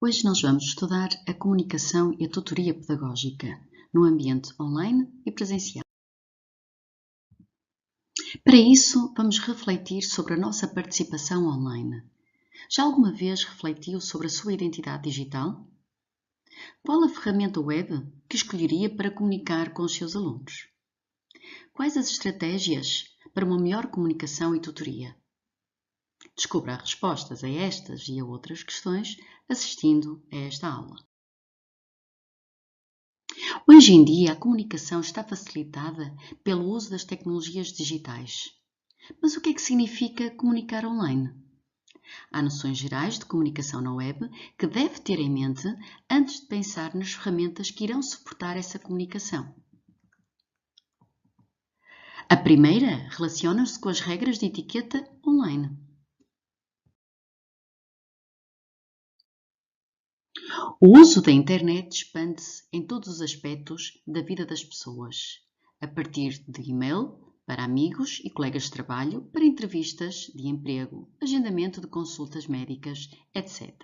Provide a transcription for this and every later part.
Hoje nós vamos estudar a comunicação e a tutoria pedagógica no ambiente online e presencial. Para isso, vamos refletir sobre a nossa participação online. Já alguma vez refletiu sobre a sua identidade digital? Qual a ferramenta web que escolheria para comunicar com os seus alunos? Quais as estratégias para uma melhor comunicação e tutoria? Descubra as respostas a estas e a outras questões assistindo a esta aula. Hoje em dia, a comunicação está facilitada pelo uso das tecnologias digitais. Mas o que é que significa comunicar online? Há noções gerais de comunicação na web que deve ter em mente antes de pensar nas ferramentas que irão suportar essa comunicação. A primeira relaciona-se com as regras de etiqueta online. O uso da internet expande-se em todos os aspectos da vida das pessoas, a partir de e-mail para amigos e colegas de trabalho, para entrevistas de emprego, agendamento de consultas médicas, etc.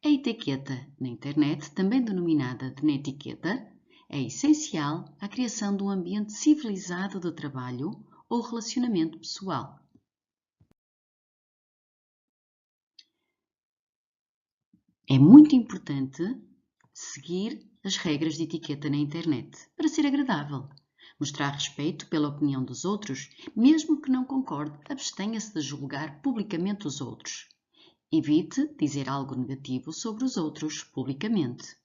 A etiqueta na internet, também denominada de netiqueta, é essencial à criação de um ambiente civilizado de trabalho ou relacionamento pessoal. É muito importante seguir as regras de etiqueta na internet para ser agradável. Mostrar respeito pela opinião dos outros, mesmo que não concorde, abstenha-se de julgar publicamente os outros. Evite dizer algo negativo sobre os outros publicamente.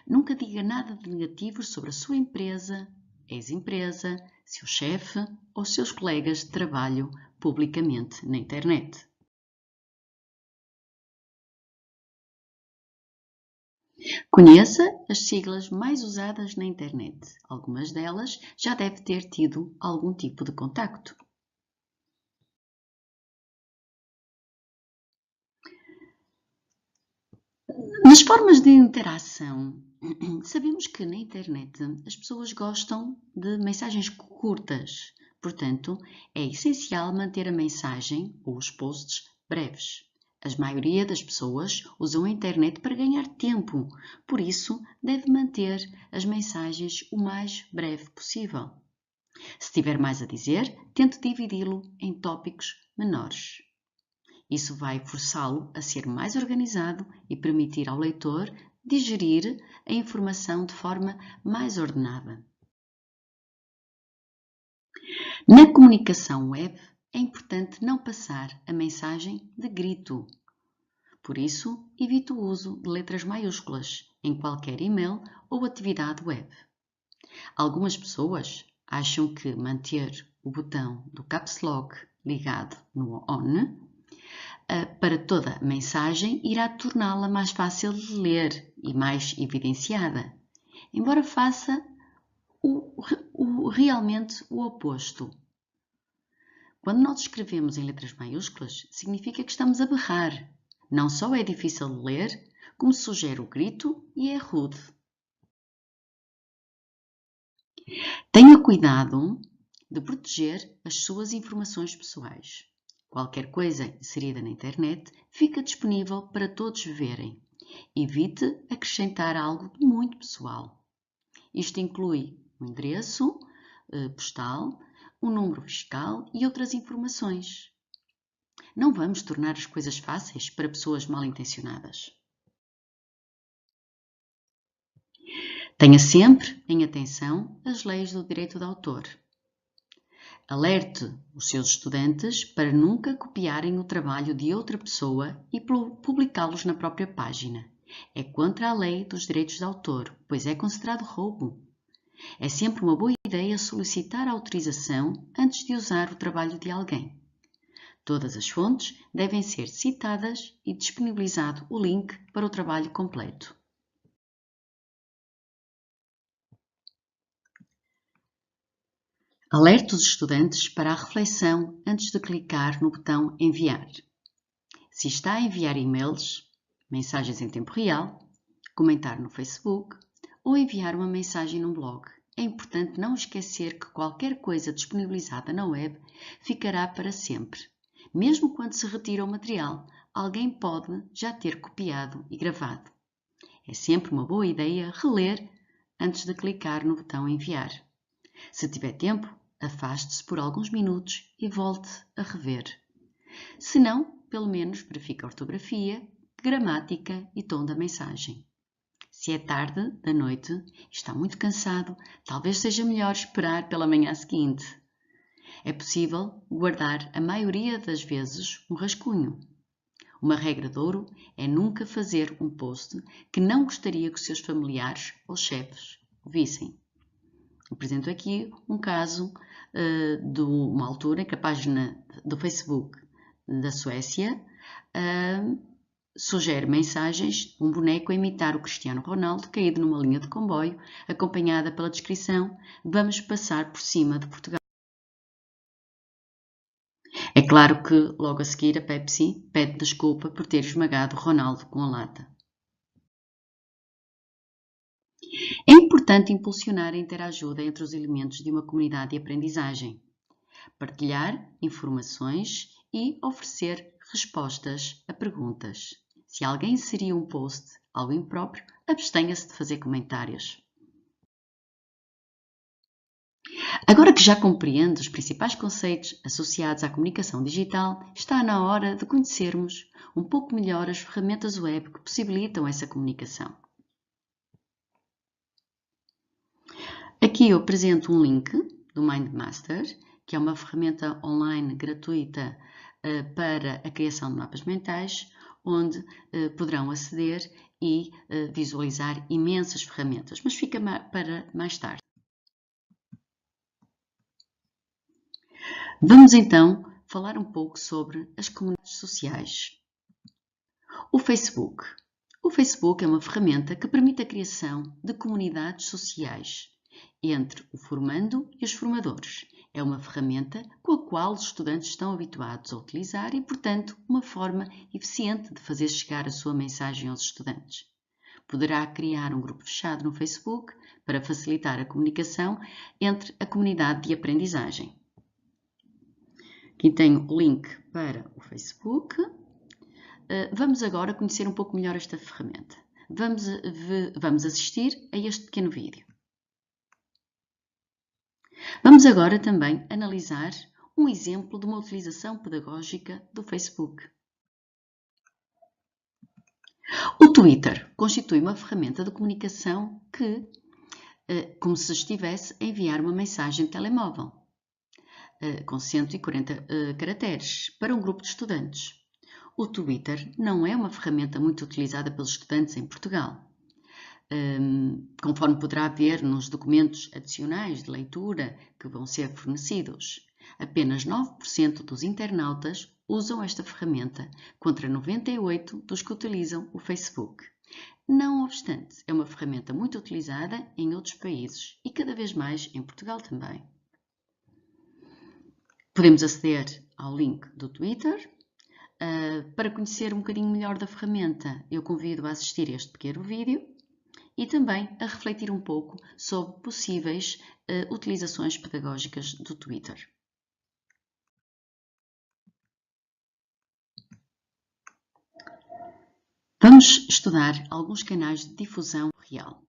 Nunca diga nada de negativo sobre a sua empresa, ex-empresa, seu chefe ou seus colegas de trabalho publicamente na internet. Conheça as siglas mais usadas na internet. Algumas delas já deve ter tido algum tipo de contacto. Nas formas de interação, sabemos que na internet as pessoas gostam de mensagens curtas. Portanto, é essencial manter a mensagem ou os posts breves. A maioria das pessoas usam a internet para ganhar tempo, por isso deve manter as mensagens o mais breve possível. Se tiver mais a dizer, tente dividi-lo em tópicos menores. Isso vai forçá-lo a ser mais organizado e permitir ao leitor digerir a informação de forma mais ordenada. Na comunicação web, é importante não passar a mensagem de grito. Por isso, evite o uso de letras maiúsculas em qualquer e-mail ou atividade web. Algumas pessoas acham que manter o botão do Caps Lock ligado no ON para toda a mensagem irá torná-la mais fácil de ler e mais evidenciada, embora faça realmente o oposto. Quando nós escrevemos em letras maiúsculas, significa que estamos a berrar. Não só é difícil de ler, como sugere o grito e é rude. Tenha cuidado de proteger as suas informações pessoais. Qualquer coisa inserida na internet fica disponível para todos verem. Evite acrescentar algo muito pessoal. Isto inclui um endereço postal, um número fiscal e outras informações. Não vamos tornar as coisas fáceis para pessoas mal intencionadas. Tenha sempre em atenção as leis do direito de autor. Alerte os seus estudantes para nunca copiarem o trabalho de outra pessoa e publicá-los na própria página. É contra a lei dos direitos de autor, pois é considerado roubo. É sempre uma boa ideia solicitar a autorização antes de usar o trabalho de alguém. Todas as fontes devem ser citadas e disponibilizado o link para o trabalho completo. Alerte os estudantes para a reflexão antes de clicar no botão Enviar. Se está a enviar e-mails, mensagens em tempo real, comentar no Facebook ou enviar uma mensagem num blog, é importante não esquecer que qualquer coisa disponibilizada na web ficará para sempre. Mesmo quando se retira o material, alguém pode já ter copiado e gravado. É sempre uma boa ideia reler antes de clicar no botão enviar. Se tiver tempo, afaste-se por alguns minutos e volte a rever. Se não, pelo menos verifique a ortografia, gramática e tom da mensagem. Se é tarde da noite e está muito cansado, talvez seja melhor esperar pela manhã seguinte. É possível guardar a maioria das vezes um rascunho. Uma regra de ouro é nunca fazer um post que não gostaria que os seus familiares ou chefes vissem. Apresento aqui um caso de uma altura em que a página do Facebook da Suécia sugere mensagens, um boneco a imitar o Cristiano Ronaldo caído numa linha de comboio, acompanhada pela descrição: "Vamos passar por cima de Portugal". É claro que logo a seguir a Pepsi pede desculpa por ter esmagado Ronaldo com a lata. É importante impulsionar a interajuda entre os elementos de uma comunidade de aprendizagem, partilhar informações e oferecer respostas a perguntas. Se alguém inserir um post, algo impróprio, abstenha-se de fazer comentários. Agora que já compreende os principais conceitos associados à comunicação digital, está na hora de conhecermos um pouco melhor as ferramentas web que possibilitam essa comunicação. Aqui eu apresento um link do MindMaster, que é uma ferramenta online gratuita para a criação de mapas mentais, onde poderão aceder e visualizar imensas ferramentas, mas fica para mais tarde. Vamos então falar um pouco sobre as comunidades sociais. O Facebook. O Facebook é uma ferramenta que permite a criação de comunidades sociais entre o formando e os formadores. É uma ferramenta com a qual os estudantes estão habituados a utilizar e, portanto, uma forma eficiente de fazer chegar a sua mensagem aos estudantes. Poderá criar um grupo fechado no Facebook para facilitar a comunicação entre a comunidade de aprendizagem. Aqui tenho o link para o Facebook. Vamos agora conhecer um pouco melhor esta ferramenta. Vamos assistir a este pequeno vídeo. Vamos agora também analisar um exemplo de uma utilização pedagógica do Facebook. O Twitter constitui uma ferramenta de comunicação que, como se estivesse a enviar uma mensagem de telemóvel, com 140 caracteres, para um grupo de estudantes. O Twitter não é uma ferramenta muito utilizada pelos estudantes em Portugal. Conforme poderá ver nos documentos adicionais de leitura que vão ser fornecidos. Apenas 9% dos internautas usam esta ferramenta, contra 98% dos que utilizam o Facebook. Não obstante, é uma ferramenta muito utilizada em outros países e cada vez mais em Portugal também. Podemos aceder ao link do Twitter. Para conhecer um bocadinho melhor da ferramenta, eu convido a assistir a este pequeno vídeo e também a refletir um pouco sobre possíveis utilizações pedagógicas do Twitter. Vamos estudar alguns canais de difusão real.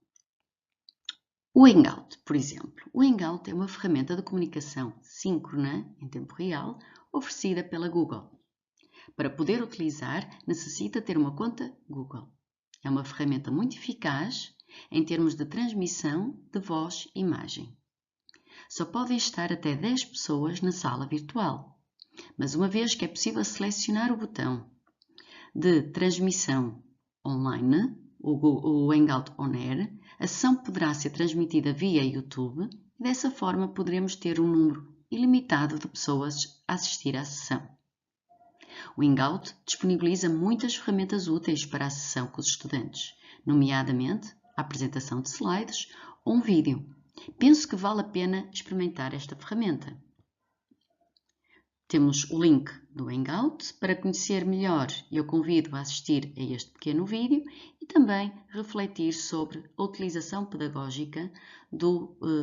O Hangout, por exemplo. O Hangout é uma ferramenta de comunicação síncrona, em tempo real, oferecida pela Google. Para poder utilizar, necessita ter uma conta Google. É uma ferramenta muito eficaz em termos de transmissão de voz e imagem. Só podem estar até 10 pessoas na sala virtual, mas uma vez que é possível selecionar o botão de transmissão online, o Hangout On Air, a sessão poderá ser transmitida via YouTube e dessa forma poderemos ter um número ilimitado de pessoas a assistir à sessão. O Hangout disponibiliza muitas ferramentas úteis para a sessão com os estudantes, nomeadamente a apresentação de slides ou um vídeo. Penso que vale a pena experimentar esta ferramenta. Temos o link do Hangout. Para conhecer melhor, eu convido a assistir a este pequeno vídeo e também refletir sobre a utilização pedagógica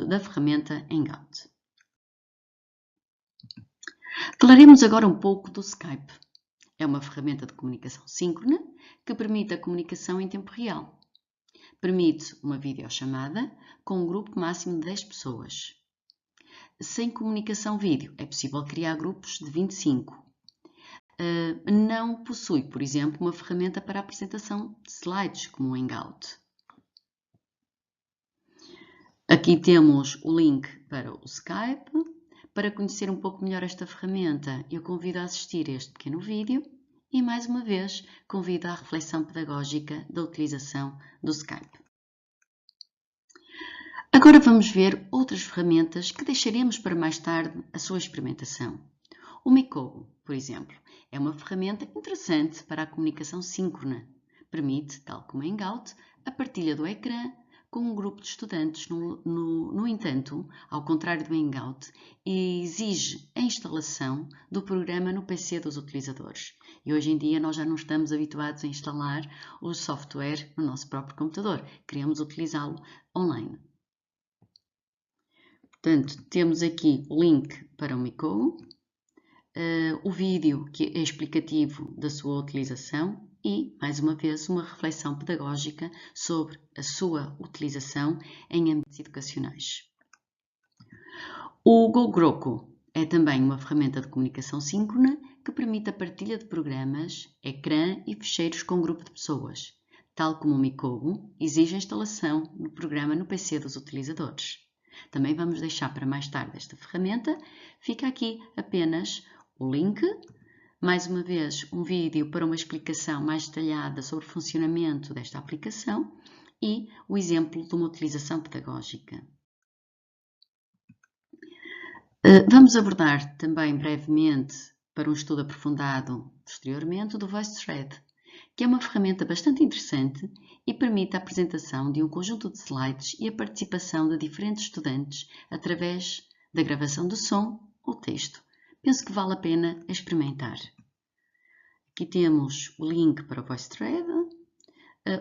da ferramenta Hangout. Falaremos agora um pouco do Skype. É uma ferramenta de comunicação síncrona que permite a comunicação em tempo real. Permite uma videochamada com um grupo máximo de 10 pessoas. Sem comunicação vídeo, é possível criar grupos de 25. Não possui, por exemplo, uma ferramenta para a apresentação de slides, como o Hangout. Aqui temos o link para o Skype. Para conhecer um pouco melhor esta ferramenta, eu convido a assistir a este pequeno vídeo e, mais uma vez, convido à reflexão pedagógica da utilização do Skype. Agora vamos ver outras ferramentas que deixaremos para mais tarde a sua experimentação. O Mikogo, por exemplo, é uma ferramenta interessante para a comunicação síncrona. Permite, tal como o Hangout, a partilha do ecrã com um grupo de estudantes. No entanto, ao contrário do Hangout, exige a instalação do programa no PC dos utilizadores. E hoje em dia nós já não estamos habituados a instalar o software no nosso próprio computador. Queremos utilizá-lo online. Portanto, temos aqui o link para o Mikogo, o vídeo que é explicativo da sua utilização e, mais uma vez, uma reflexão pedagógica sobre a sua utilização em âmbitos educacionais. O Gogroko é também uma ferramenta de comunicação síncrona que permite a partilha de programas, ecrã e ficheiros com um grupo de pessoas. Tal como o Mikogo, exige a instalação do programa no PC dos utilizadores. Também vamos deixar para mais tarde esta ferramenta. Fica aqui apenas o link, mais uma vez um vídeo para uma explicação mais detalhada sobre o funcionamento desta aplicação e o exemplo de uma utilização pedagógica. Vamos abordar também brevemente, para um estudo aprofundado posteriormente, o do VoiceThread, que é uma ferramenta bastante interessante e permite a apresentação de um conjunto de slides e a participação de diferentes estudantes através da gravação de som ou texto. Penso que vale a pena experimentar. Aqui temos o link para o VoiceThread,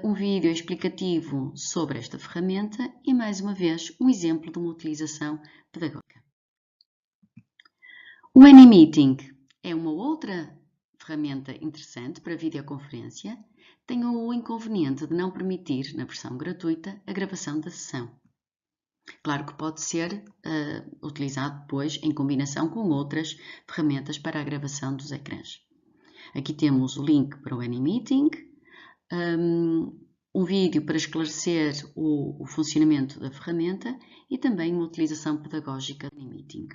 um vídeo explicativo sobre esta ferramenta e, mais uma vez, um exemplo de uma utilização pedagógica. O AnyMeeting é uma outra ferramenta interessante para videoconferência. Tem o inconveniente de não permitir, na versão gratuita, a gravação da sessão. Claro que pode ser utilizado depois em combinação com outras ferramentas para a gravação dos ecrãs. Aqui temos o link para o AnyMeeting, um vídeo para esclarecer o funcionamento da ferramenta e também uma utilização pedagógica do AnyMeeting.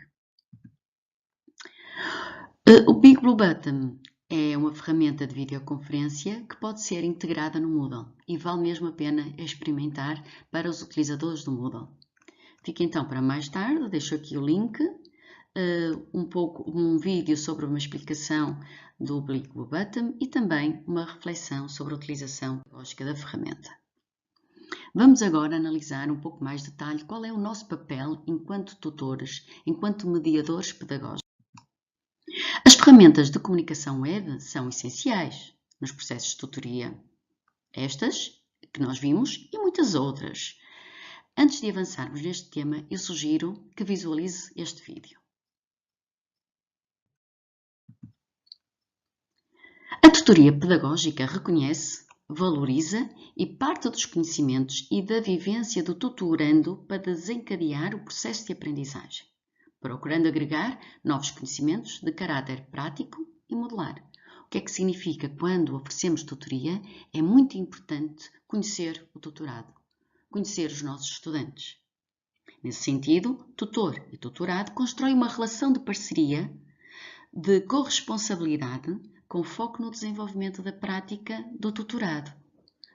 O Big Blue Button é uma ferramenta de videoconferência que pode ser integrada no Moodle e vale mesmo a pena experimentar para os utilizadores do Moodle. Fica então para mais tarde, deixo aqui o link, um vídeo sobre uma explicação do Big Blue Button e também uma reflexão sobre a utilização pedagógica da ferramenta. Vamos agora analisar um pouco mais de detalhe qual é o nosso papel enquanto tutores, enquanto mediadores pedagógicos. As ferramentas de comunicação web são essenciais nos processos de tutoria. Estas que nós vimos e muitas outras. Antes de avançarmos neste tema, eu sugiro que visualize este vídeo. A tutoria pedagógica reconhece, valoriza e parte dos conhecimentos e da vivência do tutorando para desencadear o processo de aprendizagem, procurando agregar novos conhecimentos de caráter prático e modular. O que é que significa quando oferecemos tutoria? É muito importante conhecer o tutorado, conhecer os nossos estudantes. Nesse sentido, tutor e tutorado constroem uma relação de parceria, de corresponsabilidade, com foco no desenvolvimento da prática do tutorado,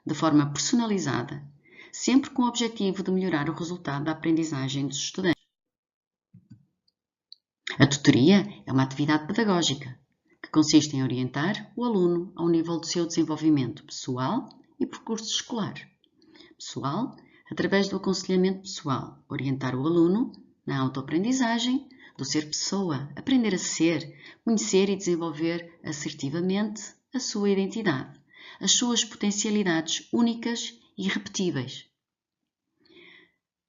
de forma personalizada, sempre com o objetivo de melhorar o resultado da aprendizagem dos estudantes. A tutoria é uma atividade pedagógica que consiste em orientar o aluno ao nível do seu desenvolvimento pessoal e percurso escolar. Pessoal, através do aconselhamento pessoal, orientar o aluno na autoaprendizagem, do ser pessoa, aprender a ser, conhecer e desenvolver assertivamente a sua identidade, as suas potencialidades únicas e irrepetíveis.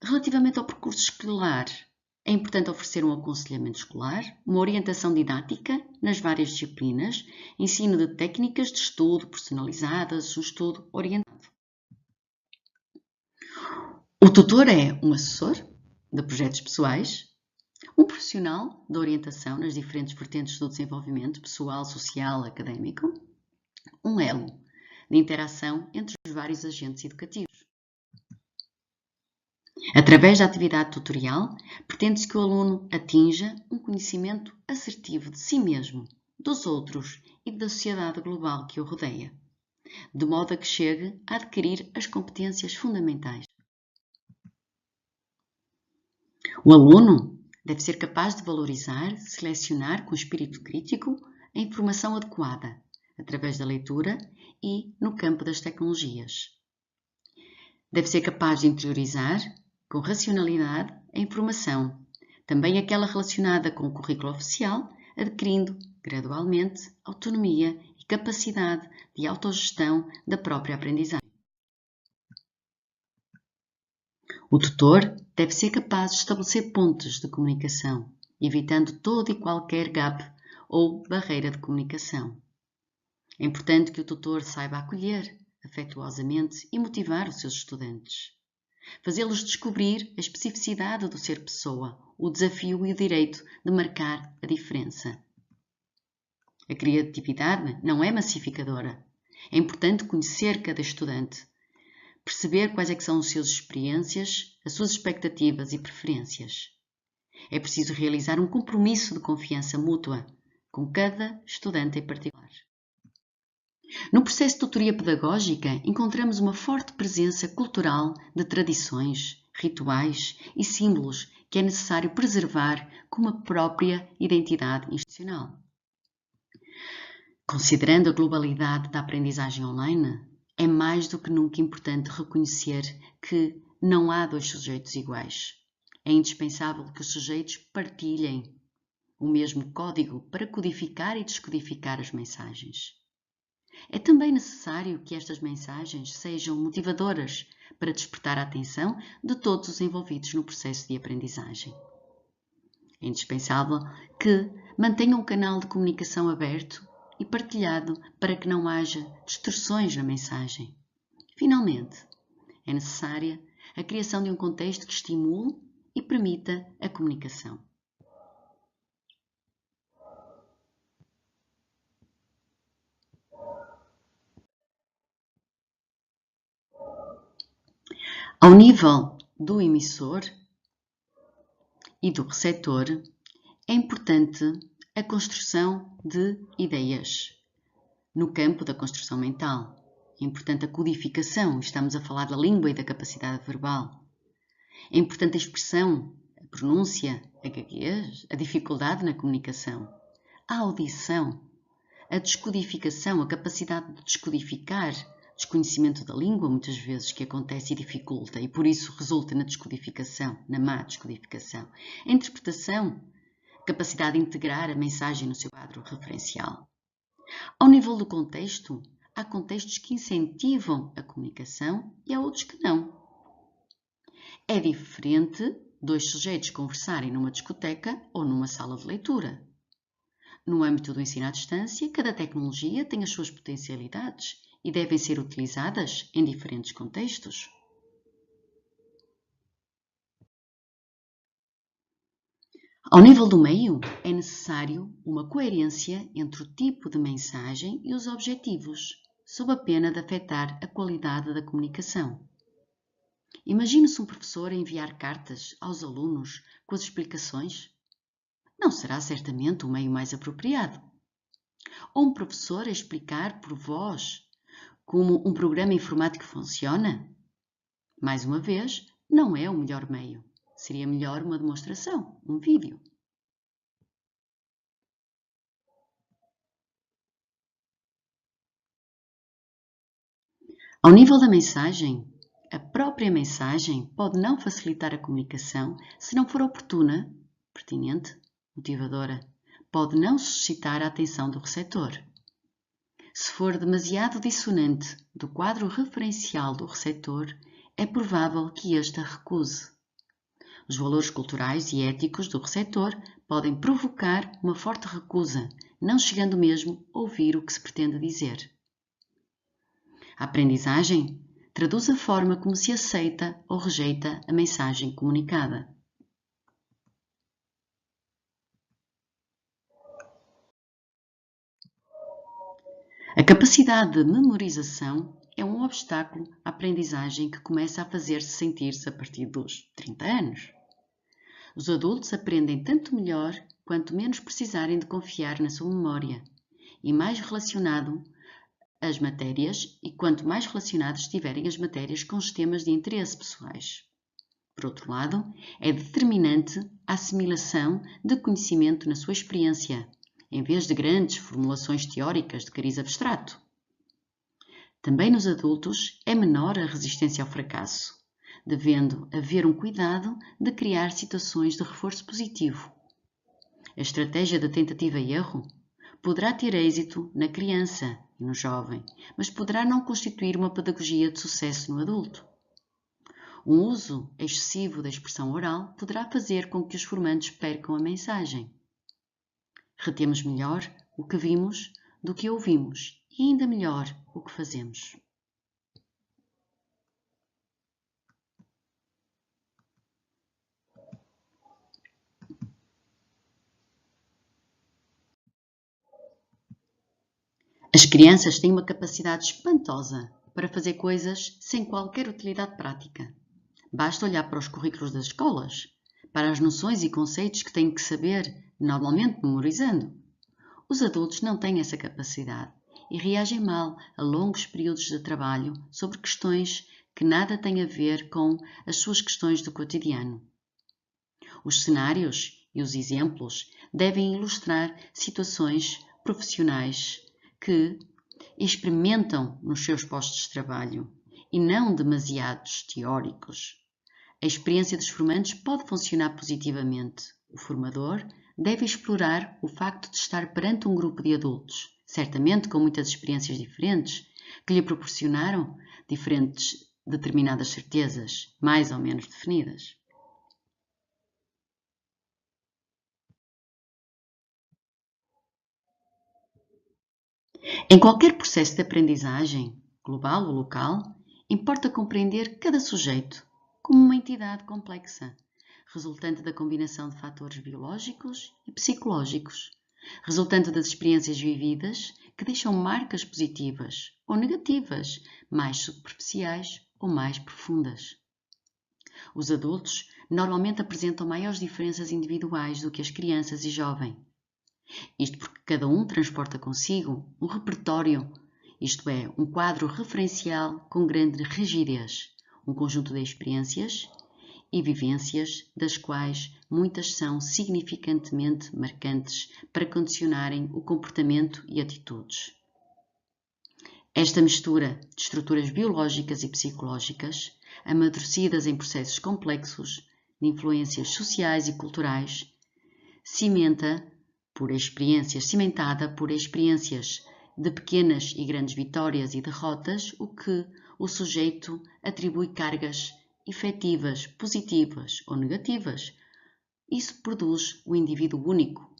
Relativamente ao percurso escolar, é importante oferecer um aconselhamento escolar, uma orientação didática nas várias disciplinas, ensino de técnicas de estudo personalizadas, um estudo orientado. O tutor é um assessor de projetos pessoais, um profissional de orientação nas diferentes vertentes do desenvolvimento pessoal, social, académico, um elo de interação entre os vários agentes educativos. Através da atividade tutorial, pretende-se que o aluno atinja um conhecimento assertivo de si mesmo, dos outros e da sociedade global que o rodeia, de modo a que chegue a adquirir as competências fundamentais. O aluno deve ser capaz de valorizar, selecionar com espírito crítico a informação adequada, através da leitura e no campo das tecnologias. Deve ser capaz de interiorizar, com racionalidade, a informação, também aquela relacionada com o currículo oficial, adquirindo, gradualmente, autonomia e capacidade de autogestão da própria aprendizagem. O tutor deve ser capaz de estabelecer pontos de comunicação, evitando todo e qualquer gap ou barreira de comunicação. É importante que o tutor saiba acolher afetuosamente e motivar os seus estudantes. Fazê-los descobrir a especificidade do ser pessoa, o desafio e o direito de marcar a diferença. A criatividade não é massificadora. É importante conhecer cada estudante, perceber quais é que são as suas experiências, as suas expectativas e preferências. É preciso realizar um compromisso de confiança mútua com cada estudante em particular. No processo de tutoria pedagógica, encontramos uma forte presença cultural de tradições, rituais e símbolos que é necessário preservar com uma própria identidade institucional. Considerando a globalidade da aprendizagem online, é mais do que nunca importante reconhecer que não há dois sujeitos iguais. É indispensável que os sujeitos partilhem o mesmo código para codificar e descodificar as mensagens. É também necessário que estas mensagens sejam motivadoras para despertar a atenção de todos os envolvidos no processo de aprendizagem. É indispensável que mantenham um canal de comunicação aberto e partilhado para que não haja distorções na mensagem. Finalmente, é necessária a criação de um contexto que estimule e permita a comunicação. Ao nível do emissor e do receptor, é importante a construção de ideias. No campo da construção mental, é importante a codificação, estamos a falar da língua e da capacidade verbal. É importante a expressão, a pronúncia, a gaguez, a dificuldade na comunicação, a audição, a descodificação, a capacidade de descodificar, desconhecimento da língua, muitas vezes, que acontece e dificulta, e por isso resulta na descodificação, na má descodificação. A interpretação, a capacidade de integrar a mensagem no seu quadro referencial. Ao nível do contexto, há contextos que incentivam a comunicação e há outros que não. É diferente dois sujeitos conversarem numa discoteca ou numa sala de leitura. No âmbito do ensino à distância, cada tecnologia tem as suas potencialidades e devem ser utilizadas em diferentes contextos. Ao nível do meio, é necessário uma coerência entre o tipo de mensagem e os objetivos, sob a pena de afetar a qualidade da comunicação. Imagine-se um professor a enviar cartas aos alunos com as explicações. Não será certamente o meio mais apropriado. Ou um professor a explicar por voz como um programa informático funciona? Mais uma vez, não é o melhor meio. Seria melhor uma demonstração, um vídeo. Ao nível da mensagem, a própria mensagem pode não facilitar a comunicação se não for oportuna, pertinente, motivadora. Pode não suscitar a atenção do receptor. Se for demasiado dissonante do quadro referencial do receptor, é provável que este a recuse. Os valores culturais e éticos do receptor podem provocar uma forte recusa, não chegando mesmo a ouvir o que se pretende dizer. A aprendizagem traduz a forma como se aceita ou rejeita a mensagem comunicada. A capacidade de memorização é um obstáculo à aprendizagem que começa a fazer-se sentir-se a partir dos 30 anos. Os adultos aprendem tanto melhor quanto menos precisarem de confiar na sua memória e mais relacionado as matérias e quanto mais relacionadas estiverem as matérias com os temas de interesse pessoais. Por outro lado, é determinante a assimilação de conhecimento na sua experiência, em vez de grandes formulações teóricas de cariz abstrato. Também nos adultos é menor a resistência ao fracasso, devendo haver um cuidado de criar situações de reforço positivo. A estratégia da tentativa e erro poderá ter êxito na criança e no jovem, mas poderá não constituir uma pedagogia de sucesso no adulto. Um uso excessivo da expressão oral poderá fazer com que os formandos percam a mensagem. Retemos melhor o que vimos do que ouvimos e ainda melhor o que fazemos. As crianças têm uma capacidade espantosa para fazer coisas sem qualquer utilidade prática. Basta olhar para os currículos das escolas, para as noções e conceitos que têm que saber, normalmente memorizando. Os adultos não têm essa capacidade e reagem mal a longos períodos de trabalho sobre questões que nada têm a ver com as suas questões do cotidiano. Os cenários e os exemplos devem ilustrar situações profissionais que experimentam nos seus postos de trabalho e não demasiados teóricos. A experiência dos formandos pode funcionar positivamente. O formador deve explorar o facto de estar perante um grupo de adultos, certamente com muitas experiências diferentes, que lhe proporcionaram determinadas certezas, mais ou menos definidas. Em qualquer processo de aprendizagem, global ou local, importa compreender cada sujeito como uma entidade complexa, resultante da combinação de fatores biológicos e psicológicos, resultante das experiências vividas que deixam marcas positivas ou negativas, mais superficiais ou mais profundas. Os adultos normalmente apresentam maiores diferenças individuais do que as crianças e jovens. Isto porque cada um transporta consigo um repertório, isto é, um quadro referencial com grande rigidez, um conjunto de experiências e vivências, das quais muitas são significantemente marcantes para condicionarem o comportamento e atitudes. Esta mistura de estruturas biológicas e psicológicas, amadurecidas em processos complexos de influências sociais e culturais, cimentada por experiências de pequenas e grandes vitórias e derrotas, o que o sujeito atribui cargas efetivas, positivas ou negativas. Isso produz um indivíduo único.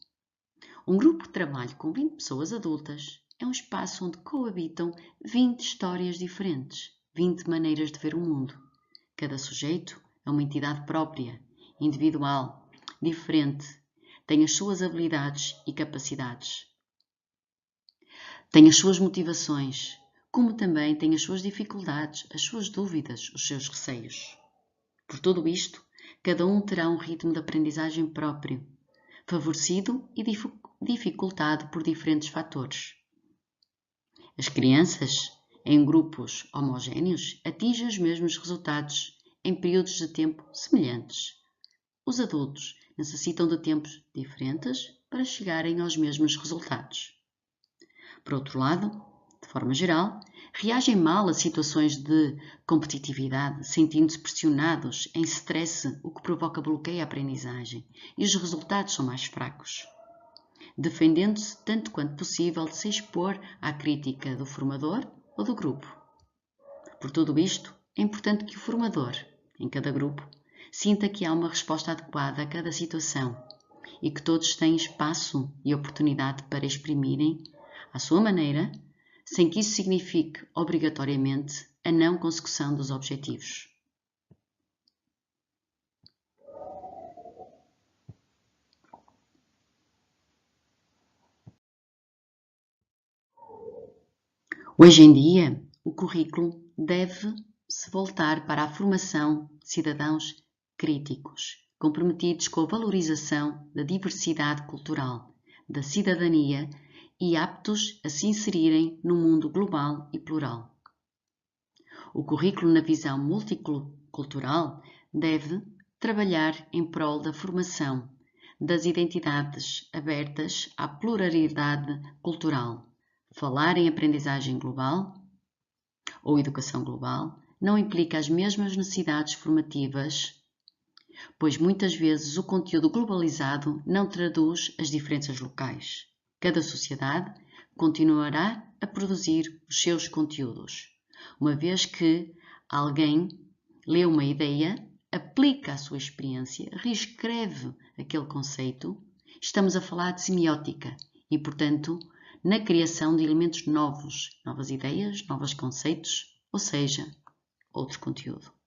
Um grupo de trabalho com 20 pessoas adultas é um espaço onde coabitam 20 histórias diferentes, 20 maneiras de ver o mundo. Cada sujeito é uma entidade própria, individual, diferente, tem as suas habilidades e capacidades. Tem as suas motivações, como também tem as suas dificuldades, as suas dúvidas, os seus receios. Por tudo isto, cada um terá um ritmo de aprendizagem próprio, favorecido e dificultado por diferentes fatores. As crianças, em grupos homogéneos, atingem os mesmos resultados em períodos de tempo semelhantes. Os adultos necessitam de tempos diferentes para chegarem aos mesmos resultados. Por outro lado, de forma geral, reagem mal a situações de competitividade, sentindo-se pressionados em stress, o que provoca bloqueio à aprendizagem, e os resultados são mais fracos, defendendo-se tanto quanto possível de se expor à crítica do formador ou do grupo. Por tudo isto, é importante que o formador, em cada grupo, sinta que há uma resposta adequada a cada situação e que todos têm espaço e oportunidade para exprimirem, à sua maneira, sem que isso signifique, obrigatoriamente, a não consecução dos objetivos. Hoje em dia, o currículo deve-se voltar para a formação de cidadãos críticos, comprometidos com a valorização da diversidade cultural, da cidadania e aptos a se inserirem no mundo global e plural. O currículo na visão multicultural deve trabalhar em prol da formação das identidades abertas à pluralidade cultural. Falar em aprendizagem global ou educação global não implica as mesmas necessidades formativas, pois muitas vezes o conteúdo globalizado não traduz as diferenças locais. Cada sociedade continuará a produzir os seus conteúdos. Uma vez que alguém lê uma ideia, aplica a sua experiência, reescreve aquele conceito, estamos a falar de semiótica e, portanto, na criação de elementos novos, novas ideias, novos conceitos, ou seja, outro conteúdo.